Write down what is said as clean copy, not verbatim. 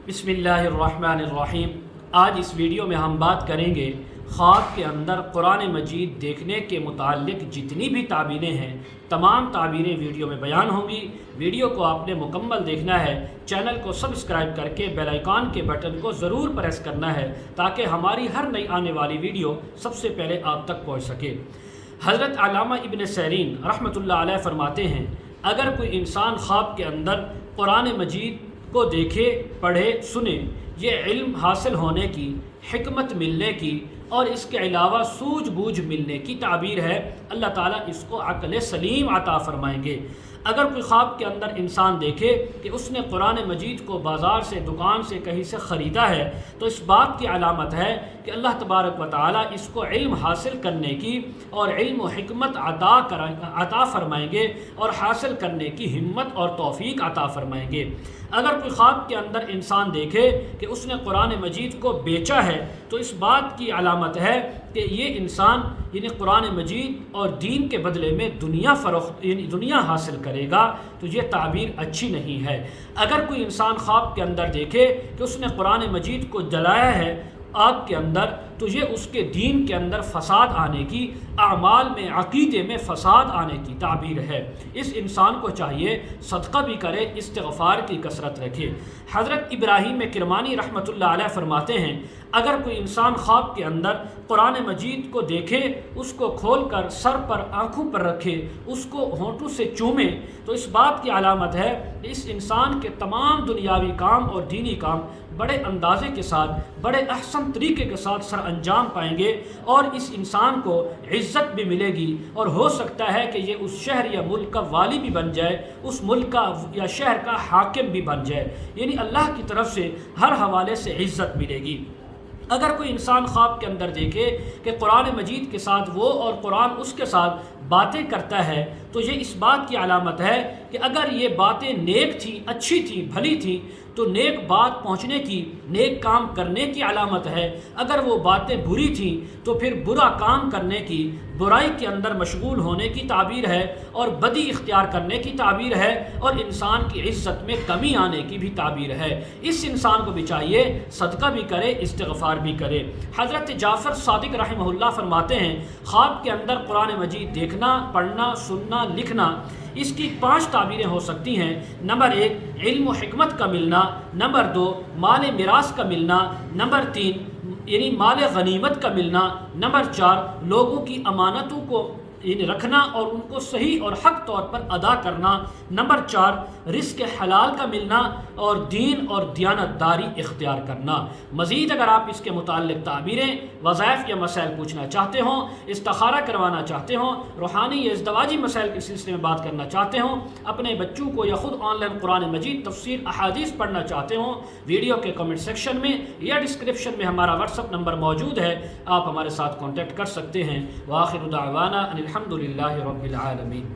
بسم اللہ الرحمن الرحیم۔ آج اس ویڈیو میں ہم بات کریں گے خواب کے اندر قرآن مجید دیکھنے کے متعلق جتنی بھی تعبیریں ہیں، تمام تعبیریں ویڈیو میں بیان ہوں گی۔ ویڈیو کو آپ نے مکمل دیکھنا ہے، چینل کو سبسکرائب کر کے بیل آئیکن کے بٹن کو ضرور پریس کرنا ہے تاکہ ہماری ہر نئی آنے والی ویڈیو سب سے پہلے آپ تک پہنچ سکے۔ حضرت علامہ ابن سیرین رحمۃ اللہ علیہ فرماتے ہیں، اگر کوئی انسان خواب کے اندر قرآن مجید کو دیکھے، پڑھے، سنے، یہ علم حاصل ہونے کی، حکمت ملنے کی اور اس کے علاوہ سوجھ بوجھ ملنے کی تعبیر ہے۔ اللہ تعالیٰ اس کو عقل سلیم عطا فرمائیں گے۔ اگر کوئی خواب کے اندر انسان دیکھے کہ اس نے قرآن مجید کو بازار سے، دکان سے، کہیں سے خریدا ہے، تو اس بات کی علامت ہے کہ اللہ تبارک و تعالیٰ اس کو علم حاصل کرنے کی اور علم و حکمت عطا فرمائیں گے اور حاصل کرنے کی ہمت اور توفیق عطا فرمائیں گے۔ اگر کوئی خواب کے اندر انسان دیکھے کہ اس نے قرآن مجید کو بیچا ہے، تو اس بات کی علامت ہے کہ یہ انسان یعنی قرآن مجید اور دین کے بدلے میں دنیا فروخت یعنی دنیا حاصل کرے گا، تو یہ تعبیر اچھی نہیں ہے۔ اگر کوئی انسان خواب کے اندر دیکھے کہ اس نے قرآن مجید کو جلایا ہے آگ کے اندر، تو یہ اس کے دین کے اندر فساد آنے کی، اعمال میں، عقیدے میں فساد آنے کی تعبیر ہے۔ اس انسان کو چاہیے صدقہ بھی کرے، استغفار کی کثرت رکھے۔ حضرت ابراہیم کرمانی رحمۃ اللہ علیہ فرماتے ہیں، اگر کوئی انسان خواب کے اندر قرآن مجید کو دیکھے، اس کو کھول کر سر پر، آنکھوں پر رکھے، اس کو ہونٹوں سے چومے، تو اس بات کی علامت ہے کہ اس انسان کے تمام دنیاوی کام اور دینی کام بڑے اندازے کے ساتھ، بڑے احسن طریقے کے ساتھ سر انجام پائیں گے اور اس انسان کو عزت بھی ملے گی، اور ہو سکتا ہے کہ یہ اس شہر یا ملک کا والی بھی بن جائے، اس ملک کا یا شہر کا حاکم بھی بن جائے، یعنی اللہ کی طرف سے ہر حوالے سے عزت ملے گی۔ اگر کوئی انسان خواب کے اندر دیکھے کہ قرآن مجید کے ساتھ وہ اور قرآن اس کے ساتھ باتیں کرتا ہے، تو یہ اس بات کی علامت ہے کہ اگر یہ باتیں نیک تھیں، اچھی تھیں، بھلی تھیں، تو نیک بات پہنچنے کی، نیک کام کرنے کی علامت ہے۔ اگر وہ باتیں بری تھیں تو پھر برا کام کرنے کی، برائی کے اندر مشغول ہونے کی تعبیر ہے اور بدی اختیار کرنے کی تعبیر ہے اور انسان کی عزت میں کمی آنے کی بھی تعبیر ہے۔ اس انسان کو بھی چاہیے صدقہ بھی کرے، استغفار بھی کرے۔ حضرت جعفر صادق رحمہ اللہ فرماتے ہیں، خواب کے اندر قرآن مجید دیکھنا، پڑھنا، سننا، لکھنا، اس کی 5 تعبیریں ہو سکتی ہیں۔ نمبر 1 علم و حکمت کا ملنا، نمبر 2 مال میراث کا ملنا، نمبر 3 یعنی مال غنیمت کا ملنا، نمبر 4 لوگوں کی امانتوں کو رکھنا اور ان کو صحیح اور حق طور پر ادا کرنا، نمبر 4 رزق حلال کا ملنا اور دین اور دیانت داری اختیار کرنا۔ مزید اگر آپ اس کے متعلق تعبیریں، وظائف یا مسائل پوچھنا چاہتے ہوں، استخارہ کروانا چاہتے ہوں، روحانی یا ازدواجی مسائل کے سلسلے میں بات کرنا چاہتے ہوں، اپنے بچوں کو یا خود آن لائن قرآن مجید تفسیر احادیث پڑھنا چاہتے ہوں، ویڈیو کے کمنٹ سیکشن میں یا ڈسکرپشن میں ہمارا واٹس ایپ نمبر موجود ہے، آپ ہمارے ساتھ کانٹیکٹ کر سکتے ہیں۔ وآخر دعوانا ان الحمد للہ رب العالمین۔